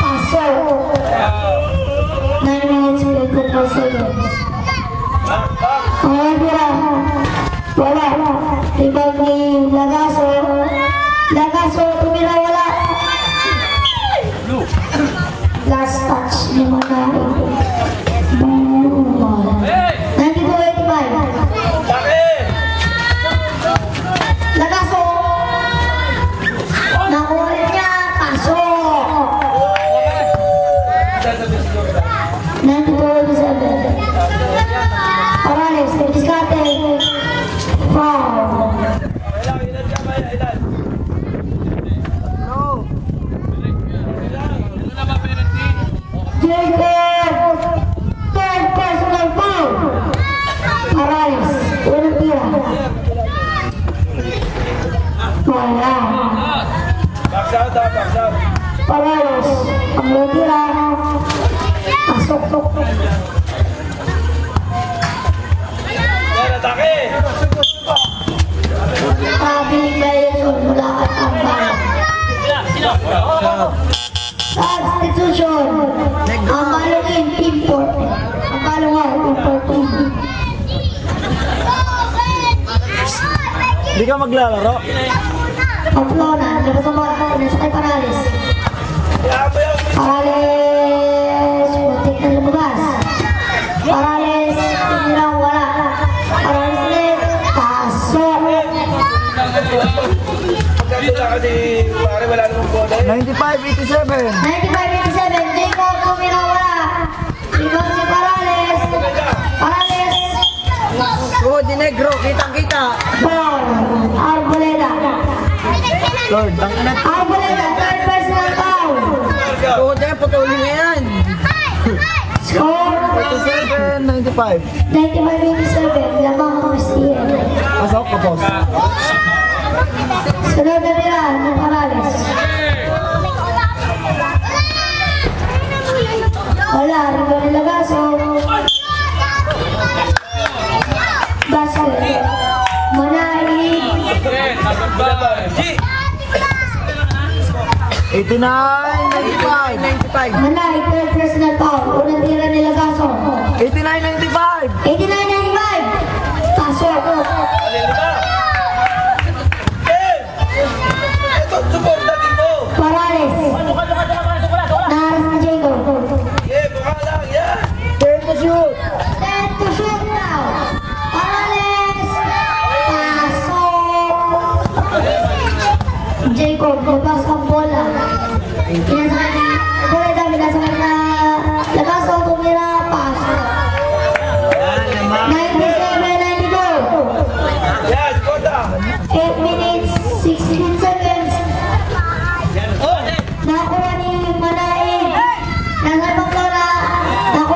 Pasok. 9 minutes 54 seconds. Unang biyan. Wala. Ibang ni Lagaso. Lagaso tumira wala. Last touch ni Manay. 92-85. Lagaso. Nakuha rin niya. Pasok. 92-87. Parales. Diskarte. Foul. Jacob. Third personal foul. Parales. Unang tira. Wala. Parales. Ang unang tira. Pasok. Public violation mula at ang bayan. Substitution. Ang balongin import. Ang balongan import. Hindi ka maglalaro? Pamplona. Labas ang mga kapatid sa kay Parales. Parales. Muntik na lumabas. Parales. Tinirang wala. Parales ulit. Pasok. 95-87. 95-87. Jacob tumira wala. Ibang ni Parales. Parales. Oh, di negro, kitang-kita. Foul. Arboleda. Lord, ang anak. Arboleda. Third personal foul. Oh, di patuloy na yan. Score. 97-95. 95-87. Lamang ang STL. Pasok ka, boss. Sunod na nila ng Parales. Wala. Rico de Lagaso. Basket. Manay. 89-95. Manay. Third personal foul. Unang tira ni Lagaso. 89-95. 89-95. Pasok. Parales. Naras na Jacob. Turn to shoot. Ten to shoot now. Parales. Pasok. Jacob, babas ang bola. Pinasakay na Lagaso, tumira, pasok. 97-92. 8 minutes, 16 seconds. Nakuha ni Manay. Nasa Pamplona. Nakuha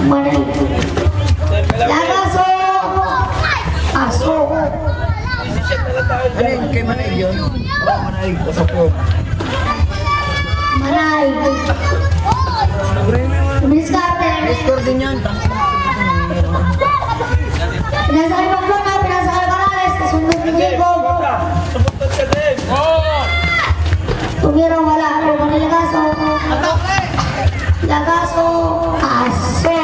Manay. Lagaso. Aso. Ano yun? Kay Manay yun? Oo, Manay. Pasok yun. Manay. Diskarte. Score din yan. Pinasakay pa Flor na, pinasakay Parales, sundot ni Jacob. Tumira wala, lupa ni Lagaso. Lagaso, aso.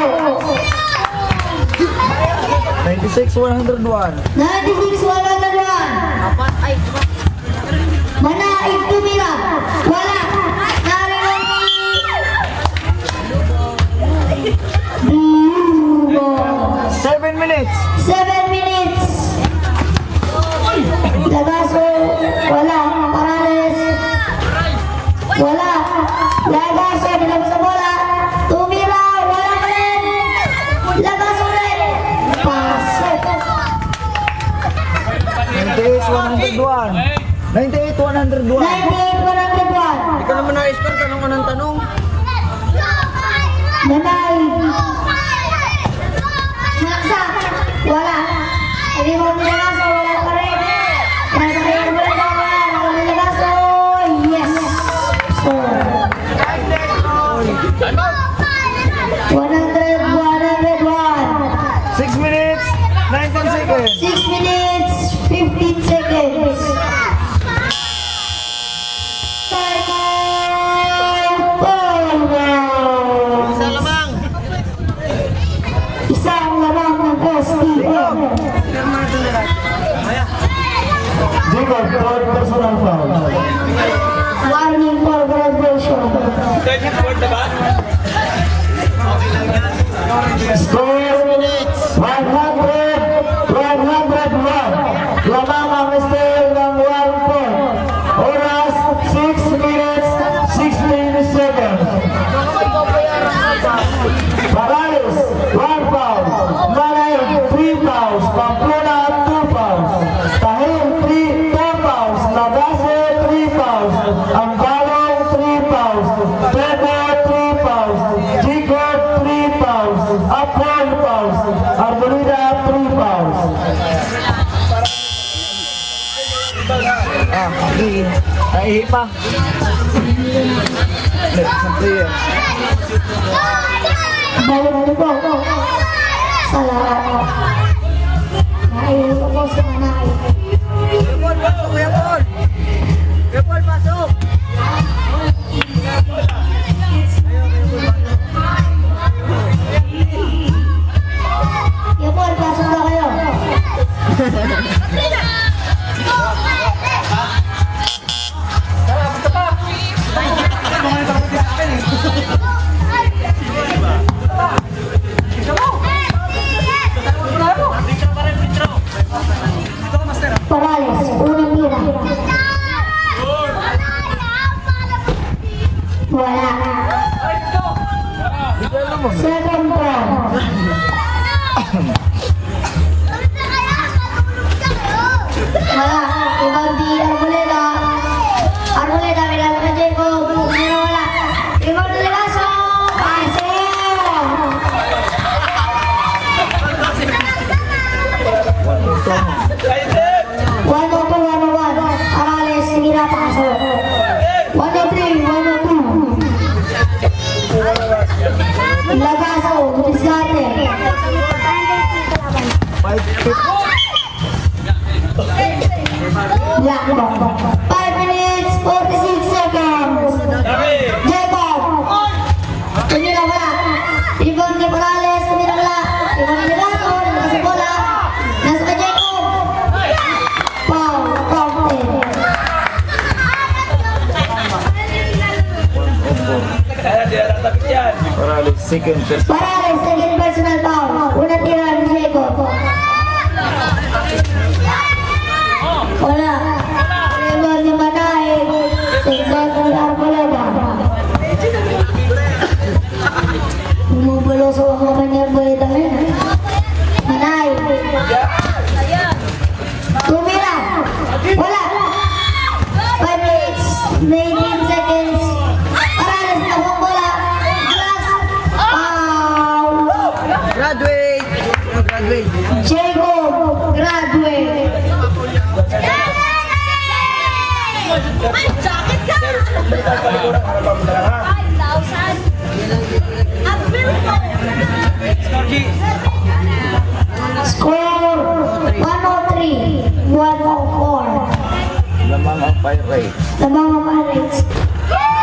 96-101. 96-101. Manay, tumira. Wala. Bruno. 7 minutes. 7 minutes. Lagaso, wala. Parales, wala. Lagaso, bilang sa bola. Tumira, wala rin. Lagaso rin. Pasok. 98-101. 98-101. 98-101. Ikaw naman na-score. Tanong ka ng tanong. Manay. Naksa, wala. Hindi mo Lagaso, wala pa rin. Nasa kayo mo rin ako, wala Lagaso. Yes. So, 100-101. 6 minutes, 19 seconds. 6 minutes, 15 seconds. Isang lamang ng STM. Jacob, third personal foul. Warning for graduation. Score 100-101. Lamang ang Mr. ng 1 point. Oras 6 minutes 16 seconds. Parales 1 foul. Manay 3 fouls. Pamplona 2 fouls. Tahir 2 fouls. Lagaso 3 fouls. Ambalong 3 fouls. Pepe 3 fouls. Jacob 3 fouls. Apol fouls. Arbolida 3 fouls. Hindi. Naihi pa. Balik na po. Salamat. Naihin ko po si Manay. Paul, pasok. Kuya Paul. Kuya Paul, pasok. Yapol, pasok na kayo. Parales, unang tira. Wala. Second round. Wala. Ibang di Arboleda. Arboleda, pinasa ka Jacob. Pero wala. Ibang di Lagaso. Pase. One o two, 101. Parales, sige na pasok. 103, 102. Lagaso, Diskarte. 5 minutes, 46 seconds. Jacob. Hindi na wala. Ibon ni Parales, hindi na wala. Ibon ni Lagaso, nasa bola. Nasa ka Jacob. Foul, prompted. Parales, second personal. Parales, second personal foul. Unang tira ni Jacob. Wala. Ibon ni Manay. Second ni Arboleda. Bumubulo sa mga ni Arboleda ngayon. Manay. Tumira. Wala. 5 minutes, 19 seconds. Parales na kong bola. Last. Foul. graduate. Jacob, graduate. May jacket ka! 5,000. April po. Score 103, 104. Lamang ang Pirates. Sa mga Pirates.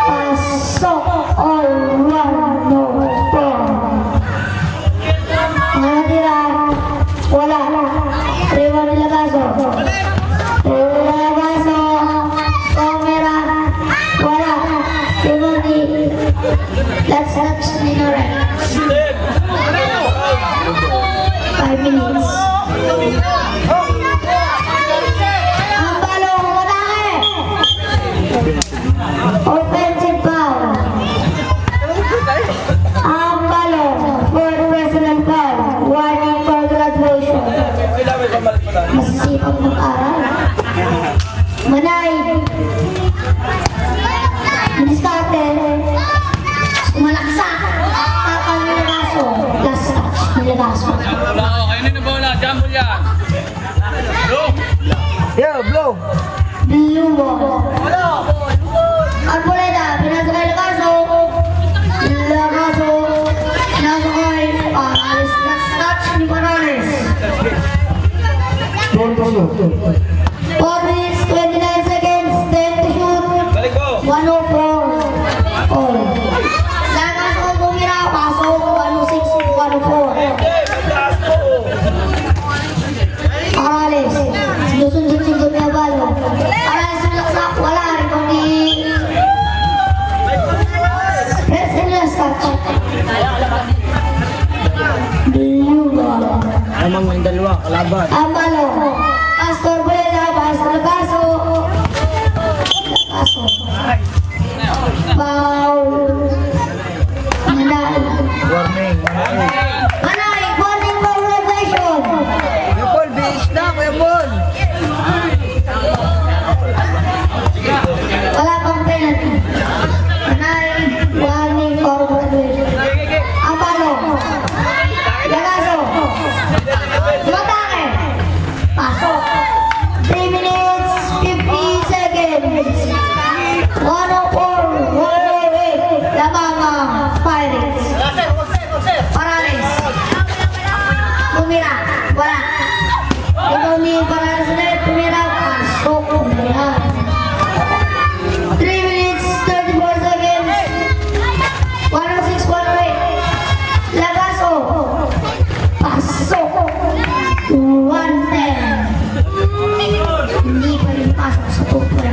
Pasok all 104. Ang natira, wala. 3-1 Lagaso. 3-1 Lagaso. Camera, wala. 3-1 Let's touch Minore. 5 minutes. Ang balong matake. Offensive foul. Ang balong for personal foul. Warning for graduation. Masisipag mag-aral. Manay. Diskarte. Sumalaksa. Tapang Lagaso. Last touch ng Lagaso. Wala ko, kayo na bola, jumble yan. Yeah, blow. Blue ball. Arboleda, pinasakay Lagaso. Lagaso. Pinasakay. Alis. Last touch ni Morales. 4 minutes, 29 seconds. 10 to shoot. 104. All. Lagaso bumira. Pasok. 106, 104. Morales. Sinusunod-sunod niya balo. Morales nalaksak. Wala. Rebounding. Present last touch. Blue ball. Lamang yung dalawa, kalaban. Amalo. Pastor Buena. Pastor Lagaso. Lagaso. Foul. Manay. Warning. Manay. Warning for graduation. Kuya Paul, bihis na, Kuya Paul. Wala pang penalty. Manay. Warning for graduation. Amalo. Lagaso. Matake. Pasok. 3 minutes, 50 seconds. 104, 108. Lamang ang Pirates. Morales. Tumira. Wala. Ikaw ni Morales ulit. Tumira. Pasok. Tumira. 3 minutes, 34 seconds. 106, 108. Lagaso. Pasok. 110. Hindi pa rin pasok sa kupura.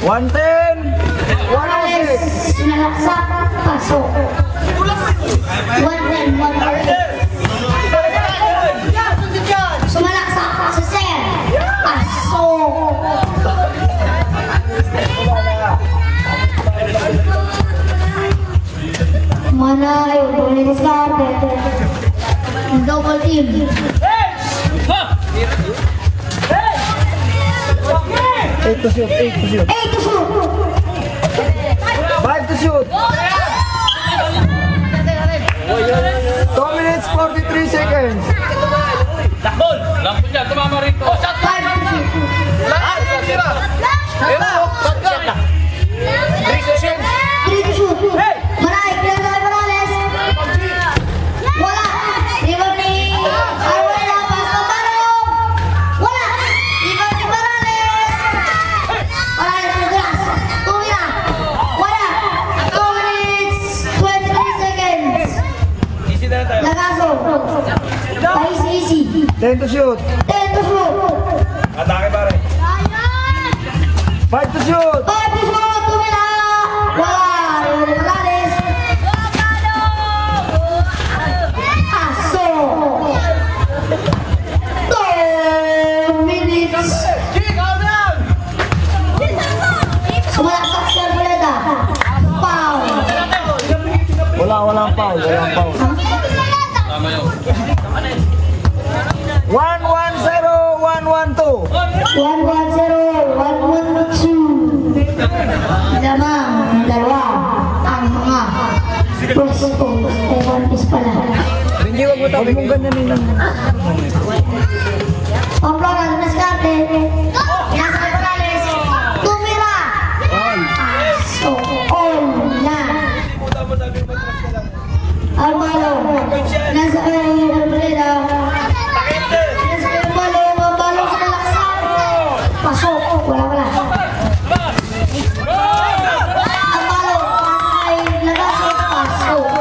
110. Morales. Sinalaksak. Pasok. 110, 110. Sumalaksak sa Ser. Pasok. Manay. Boleh diskarte. Double team. 8 to shoot, 8 to shoot. 8 to shoot. 5 to shoot. 2 minutes, 43 seconds. Dakbol! Lampon dyan, tumama rito. 5 to shoot. 3 to shoot. Manay. Pinasakay Morales. Wala. Rebound ni Arwela. Pasok Barong. Wala. Rebound ni Morales. Morales nagras. Tumira. Wala. 2 minutes, 23 seconds. Lagaso. Easy. 10 to shoot. 10 to shoot. 5 to shoot. 5 to shoot. Tumira. Wala. Rebound ni Morales. Pasok. 10 minutes. Sumalaksak si Arboleda. Foul. Walang foul, walang foul. Tama yun. 1-1-0, 1-1-2. 1-1-0, 1-1-2. Lamang, dalawa, ang mga pwesto. One piece pala. Benji, wag mo Huwag mong ganyanin lang. Pamplona, Mascate. Nasa Morales. Tumira. So, all na. Arbalo. Nasa Albreda. Nasa Arbalo. Arbalo sa Malaksan. Pasok. Wala. Arbalo. Ay, Lagaso. Pasok.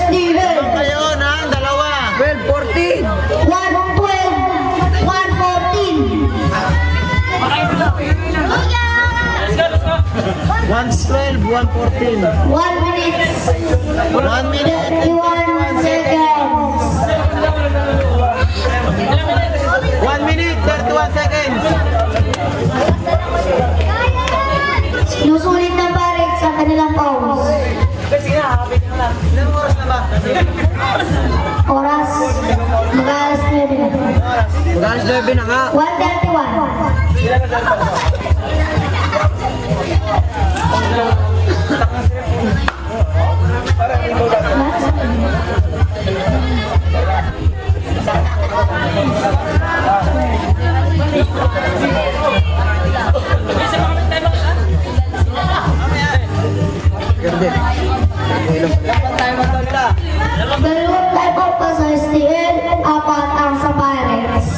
Steven. 12-14. 112, 114. 112, 114. 1 minute. 1 minute. 31 seconds. 1 minute, 31 seconds. Sinusulit ng parik sa kanilang pause. Oras. Mag-alas 9 na. Mag-alas 9 na nga. 1:31. Dalawang type of pa sa STL, 4 ang sa Pirates.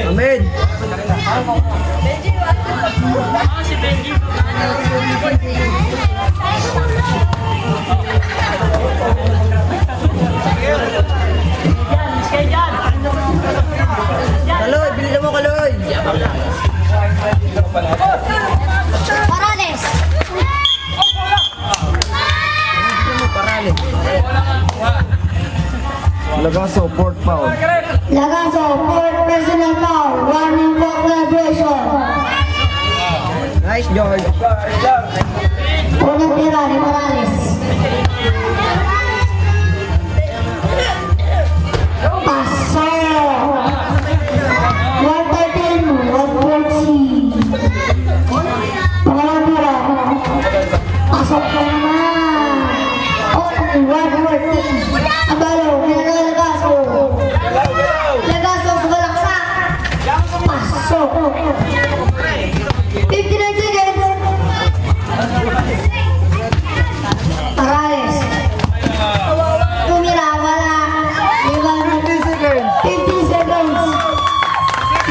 Amen. Kaloy, bilhin mo Kaloy. Morales. Parali. Lagaso, fourth foul. Lagaso, 4 personal foul, 1 in celebration. Nice, George. Unang tira ni Morales. Paso. 113, 114. Pangalang tira. Pasok na naman. Only 114. Abalo, Lagaso. Lagaso sa balaksak. Pasok. 59 seconds. Morales. Tumira, wala. 15 seconds. 50 seconds.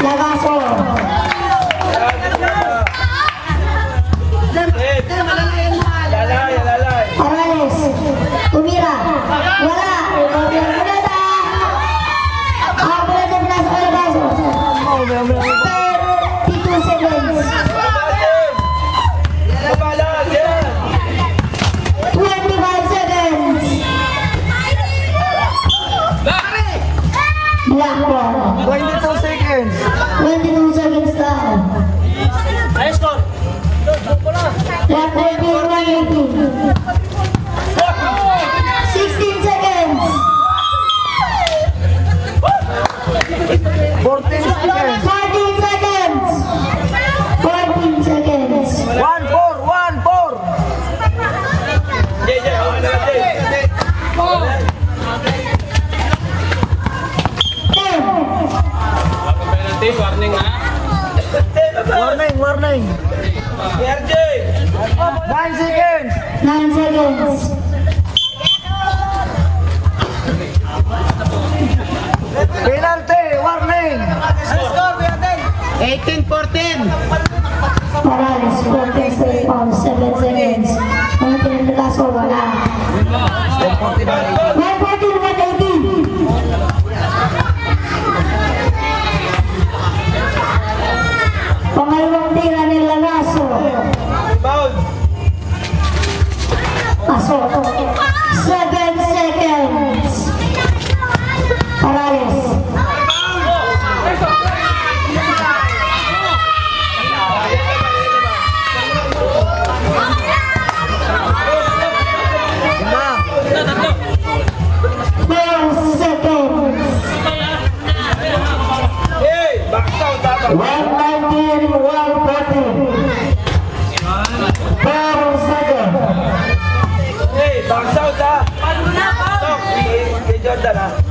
Lagaso. Morales. Tumira. Wala. Wala. Ako na din nasa Lagaso. 32 seconds. 25 seconds. Black ball. 22 seconds. 22 seconds down. 118. 16 seconds. 14 seconds. 14 seconds. 14 seconds. 1-4. 10. Penalty, warning ha. Warning. 9 seconds. 9 seconds. Penalty. Warning. 18-14. Morales, 14 pounds, 7 seconds. Mga pinaglaso, wala. 114, 118. Pangalawang tira ni Lagaso. Pasok. 7 seconds. Morales. 119, 114. Per second. Hey, box out ha! Kay Jordan ha!